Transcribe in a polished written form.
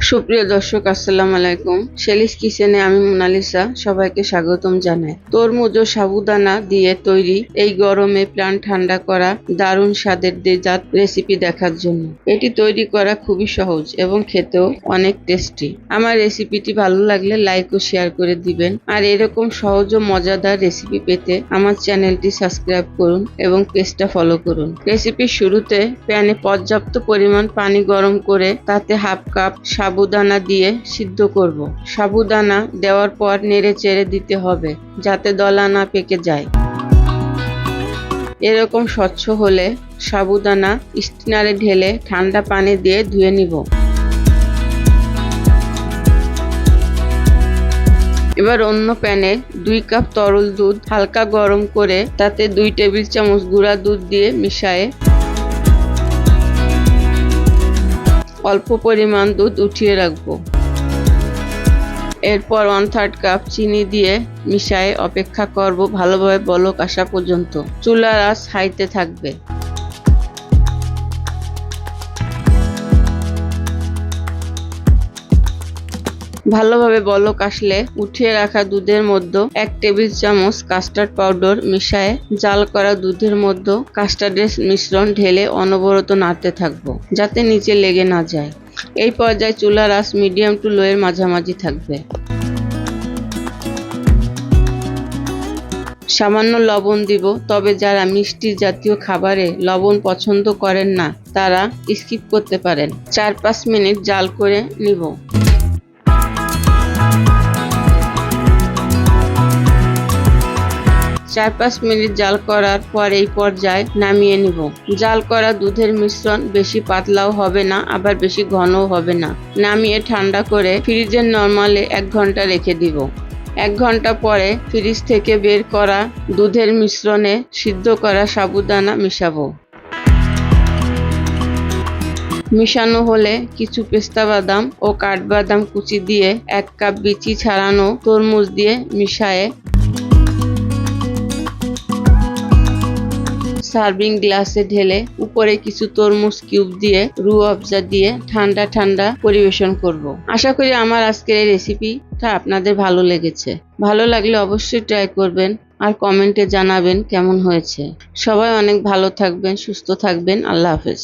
সুপ্রিয় দর্শক, আসসালামু আলাইকুম। শেলিস কিচেনে আমি মোনালিসা সবাইকে স্বাগতম জানাই। তরমুজ ও সাবুদানা দিয়ে তৈরি এই গরমে প্রাণ ঠান্ডা করা দারুণ স্বাদের ডেজার্ট রেসিপি দেখার জন্য। এটি তৈরি করা খুবই সহজ এবং খেতেও অনেক টেস্টি। আমার রেসিপিটি ভালো লাগলে লাইক ও শেয়ার করে দিবেন। আর এরকম সহজ ও মজাদার রেসিপি পেতে আমার চ্যানেলটি সাবস্ক্রাইব করুন এবং পেজটা ফলো করুন। রেসিপির শুরুতে প্যানে পর্যাপ্ত পরিমাণ পানি গরম করে তাতে হাফ কাপ সাবুদানা দিয়ে সিদ্ধ করব। সাবুদানা দেওয়ার পর নেড়ে চেড়ে দিতে হবে যাতে দলা না পেকে যায়। এরকম স্বচ্ছ হলে সাবুদানা স্টিনারে ঢেলে ঠান্ডা পানি দিয়ে ধুয়ে নিব। এবার অন্য প্যানে 2 কাপ তরল দুধ হালকা গরম করে তাতে 2 টেবিল চামচ গুঁড়া দুধ দিয়ে মিশিয়ে অল্প পরিমাণ দুধ উঠিয়ে রাখবো। এরপর 1/3 কাপ চিনি দিয়ে মিশিয়ে অপেক্ষা করব ভালোভাবে বলক আসা পর্যন্ত। চুলার আঁচ হাইতে থাকবে। ভালোভাবে বলক আসলে উঠিয়ে রাখা দুধের মধ্যে 1 টেবিল চামচ কাস্টার্ড পাউডার মিশিয়ে জাল করা দুধের মধ্যে কাস্টার্ডের মিশ্রণ ঢেলে অনবরত নাড়তে থাকবো যাতে নিচে লেগে না যায়। এই পর্যায়ে চুলার আঁচ মিডিয়াম টু লো এর মাঝামাঝি থাকবে। সামান্য লবণ দিব, তবে যারা মিষ্টি জাতীয় খাবারে লবণ পছন্দ করেন না তারা স্কিপ করতে পারেন। 4-5 মিনিট জাল করে নিব। চার 5 মিনিট জাল করার পর এই পর্যায়ে নামিয়ে নিব। জাল করা দুধের মিশ্রণ বেশি পাতলাও হবে না আবার বেশি ঘনও হবে না। নামিয়ে ঠান্ডা করে ফ্রিজের নরমালে 1 ঘন্টা রেখে দিব। 1 ঘন্টা পরে ফ্রিজ থেকে বের করা দুধের মিশ্রণে সিদ্ধ করা সাবুদানা মিশাবো। মিশানো হলে কিছু পেস্তা বাদাম ও কাঠবাদাম কুচি দিয়ে 1 কাপ বিচি ছাড়ানো তরমুজ দিয়ে মিশিয়ে সার্ভিং গ্লাসে ঢেলে উপরে কিছু তরমুজ কিউব দিয়ে রুহ আফজা দিয়ে ঠান্ডা ঠান্ডা পরিবেশন করব। আশা করি আমার আজকের এই রেসিপিটা আপনাদের ভালো লেগেছে। ভালো লাগলে অবশ্যই ট্রাই করবেন আর কমেন্টে জানাবেন কেমন হয়েছে। সবাই অনেক ভালো থাকবেন, সুস্থ থাকবেন। আল্লাহ হাফেজ।